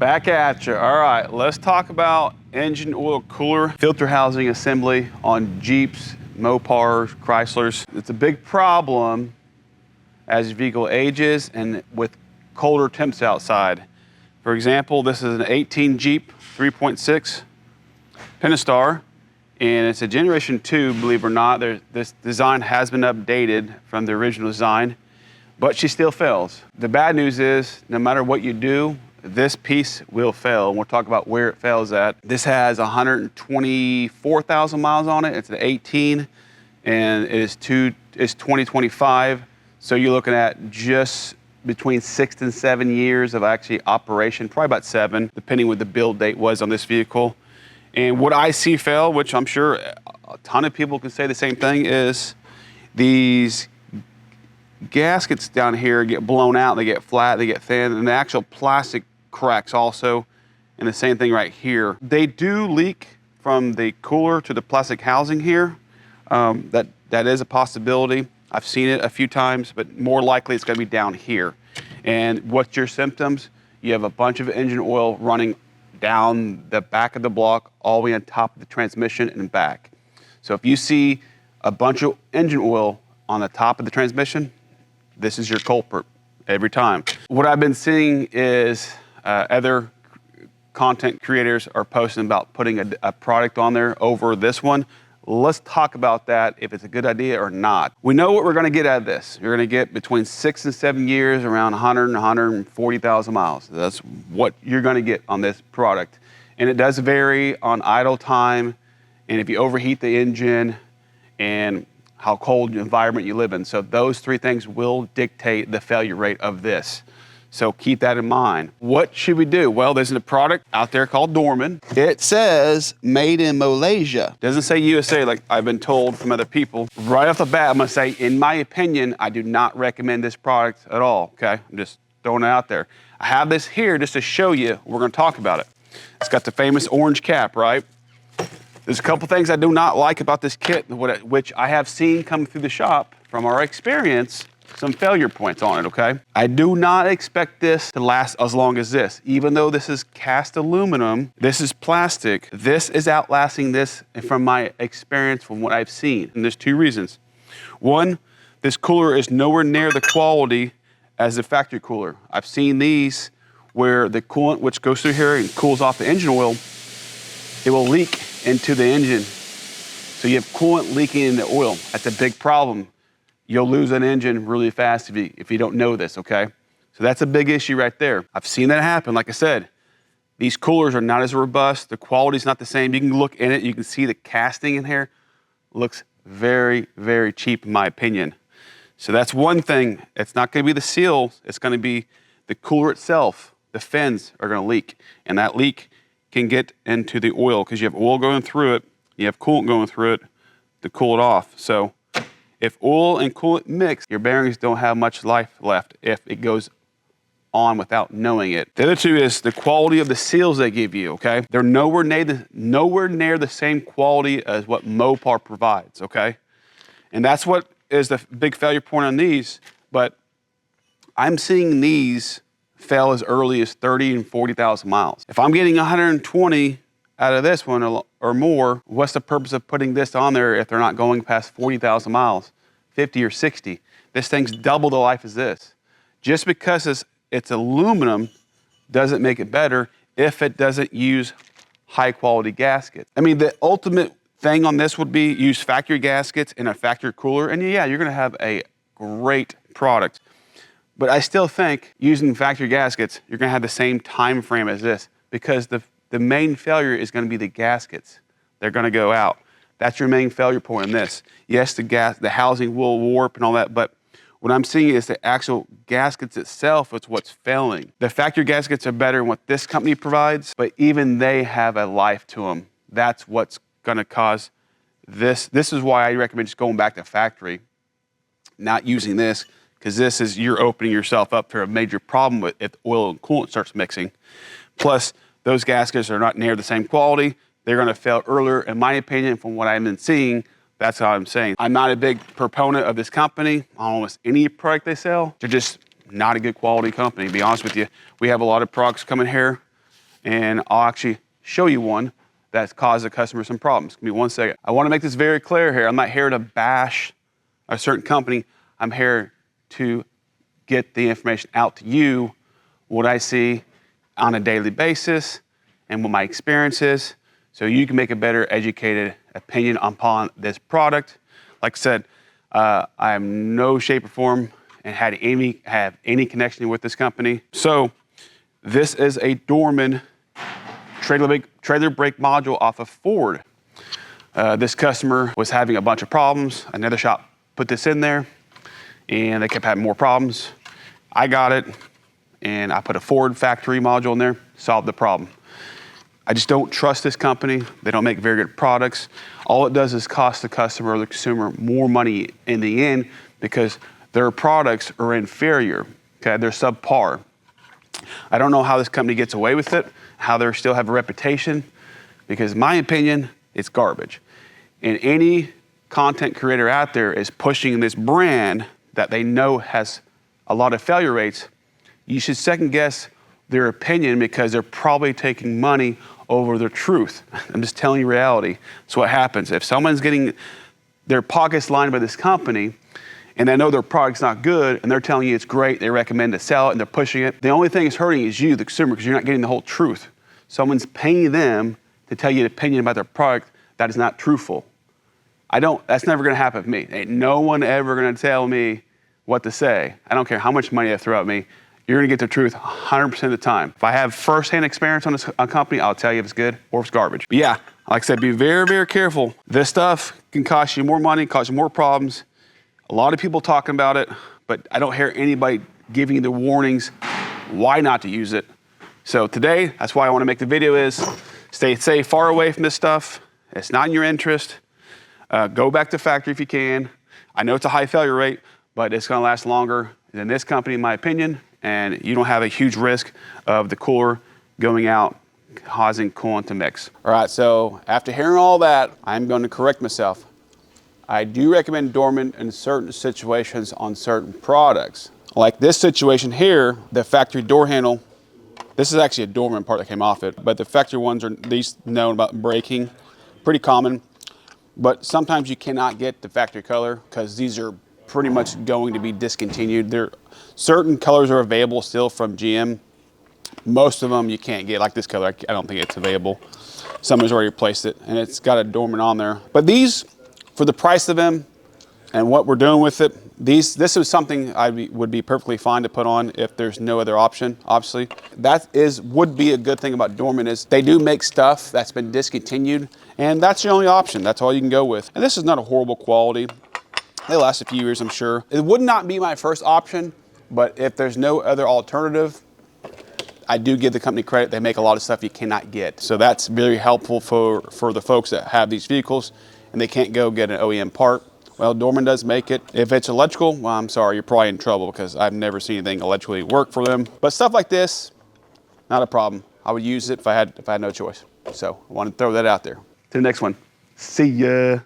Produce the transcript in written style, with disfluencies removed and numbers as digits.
Back at you. All right, let's talk about engine oil cooler filter housing assembly on Jeeps, Mopars, Chryslers. It's a big problem as your vehicle ages and with colder temps outside. For example, this is an 18 Jeep 3.6 Pentastar, and it's a generation 2, believe it or not. This design has been updated from the original design, but she still fails. The bad news is, no matter what you do, this piece will fail, and we'll talk about where it fails at. This has 124,000 miles on it. It's an 18, and it's 2025. So you're looking at just between 6 and 7 years of actually operation, probably about 7, depending what the build date was on this vehicle. And what I see fail, which I'm sure a ton of people can say the same thing, is these gaskets down here get blown out, they get flat, they get thin, and the actual plastic cracks also, and the same thing right here. They do leak from the cooler to the plastic housing here. That is a possibility. I've seen it a few times, but more likely it's gonna be down here. And what's your symptoms? You have a bunch of engine oil running down the back of the block, all the way on top of the transmission and back. So if you see a bunch of engine oil on the top of the transmission, this is your culprit every time. What I've been seeing is other content creators are posting about putting a product on there over this one. Let's talk about that, if it's a good idea or not. We know what we're gonna get out of this. You're gonna get between 6 and 7 years, around 100 and 140,000 miles. That's what you're gonna get on this product. And it does vary on idle time, and if you overheat the engine, and how cold environment you live in. So those 3 things will dictate the failure rate of this. So keep that in mind. What should we do? Well, there's a product out there called Dorman. It says made in Malaysia. Doesn't say USA like I've been told from other people. Right off the bat, I'm gonna say, in my opinion, I do not recommend this product at all, okay? I'm just throwing it out there. I have this here just to show you, we're gonna talk about it. It's got the famous orange cap, right? There's a couple things I do not like about this kit, which I have seen come through the shop from our experience, some failure points on it, okay? I do not expect this to last as long as this. Even though this is cast aluminum, this is plastic, this is outlasting this from my experience, from what I've seen. And there's 2 reasons. One, this cooler is nowhere near the quality as the factory cooler. I've seen these where the coolant, which goes through here and cools off the engine oil, it will leak into the engine. So you have coolant leaking in the oil. That's a big problem. You'll lose an engine really fast if you don't know this, okay? So that's a big issue right there. I've seen that happen. Like I said, these coolers are not as robust. The quality's not the same. You can look in it, you can see the casting in here. Looks very, very cheap in my opinion. So that's one thing. It's not gonna be the seal, it's gonna be the cooler itself. The fins are gonna leak, and that leak can get into the oil because you have oil going through it, you have coolant going through it to cool it off. So if oil and coolant mix, your bearings don't have much life left if it goes on without knowing it. The other 2 is the quality of the seals they give you, okay? They're nowhere near the same quality as what Mopar provides, okay? And that's what is the big failure point on these, but I'm seeing these fail as early as 30 and 40,000 miles. If I'm getting 120 out of this one or more, what's the purpose of putting this on there if they're not going past 40,000 miles, 50 or 60? This thing's double the life as this. Just because it's aluminum doesn't make it better if it doesn't use high quality gaskets. I mean, the ultimate thing on this would be use factory gaskets in a factory cooler, and yeah, you're gonna have a great product. But I still think using factory gaskets, you're gonna have the same time frame as this, because the main failure is gonna be the gaskets. They're gonna go out. That's your main failure point in this. Yes, the housing will warp and all that, but what I'm seeing is the actual gaskets itself is what's failing. The factory gaskets are better than what this company provides, but even they have a life to them. That's what's gonna cause this. This is why I recommend just going back to factory, not using this, because this is, you're opening yourself up for a major problem with if oil and coolant starts mixing. Plus, those gaskets are not near the same quality. They're gonna fail earlier, in my opinion, from what I've been seeing. That's how I'm saying. I'm not a big proponent of this company on almost any product they sell. They're just not a good quality company, to be honest with you. We have a lot of products coming here and I'll actually show you one that's caused the customer some problems. Give me 1 second. I want to make this very clear here. I'm not here to bash a certain company. I'm here to get the information out to you, what I see on a daily basis and what my experience is, so you can make a better educated opinion upon this product. Like I said, I am no shape or form and have any connection with this company. So this is a Dorman trailer brake module off of Ford. This customer was having a bunch of problems. Another shop put this in there and they kept having more problems. I got it and I put a Ford factory module in there, solved the problem. I just don't trust this company. They don't make very good products. All it does is cost the customer or the consumer more money in the end because their products are inferior, okay? They're subpar. I don't know how this company gets away with it, how they still have a reputation, because in my opinion, it's garbage. And any content creator out there is pushing this brand that they know has a lot of failure rates. You should second guess their opinion because they're probably taking money over their truth. I'm just telling you reality. That's what happens. If someone's getting their pockets lined by this company and they know their product's not good and they're telling you it's great, they recommend to sell it and they're pushing it, the only thing it's hurting is you, the consumer, because you're not getting the whole truth. Someone's paying them to tell you an opinion about their product that is not truthful. That's never gonna happen with me. Ain't no one ever gonna tell me what to say. I don't care how much money they throw at me. You're gonna get the truth 100% of the time. If I have firsthand experience on a company, I'll tell you if it's good or if it's garbage. But yeah, like I said, be very, very careful. This stuff can cost you more money, cause you more problems. A lot of people talking about it, but I don't hear anybody giving you the warnings why not to use it. So today, that's why I wanna make the video is stay safe, far away from this stuff. It's not in your interest. Go back to factory if you can. I know it's a high failure rate, but it's gonna last longer than this company, in my opinion, and you don't have a huge risk of the cooler going out, causing coolant to mix. All right, so after hearing all that, I'm going to correct myself. I do recommend Dorman in certain situations on certain products. Like this situation here, the factory door handle, this is actually a Dorman part that came off it, but the factory ones are these known about breaking, pretty common, but sometimes you cannot get the factory color because these are pretty much going to be discontinued. Certain colors are available still from GM. Most of them you can't get, like this color, I don't think it's available. Someone's already replaced it and it's got a Dorman on there. But these, for the price of them and what we're doing with it, this is something would be perfectly fine to put on if there's no other option, obviously. Would be a good thing about Dorman is they do make stuff that's been discontinued and that's your only option. That's all you can go with. And this is not a horrible quality. They last a few years, I'm sure. It would not be my first option, but if there's no other alternative, I do give the company credit. They make a lot of stuff you cannot get. So that's very helpful for the folks that have these vehicles and they can't go get an OEM part. Well, Dorman does make it. If it's electrical, well, I'm sorry, you're probably in trouble because I've never seen anything electrically work for them. But stuff like this, not a problem. I would use it if I had no choice. So I want to throw that out there. To the next one. See ya.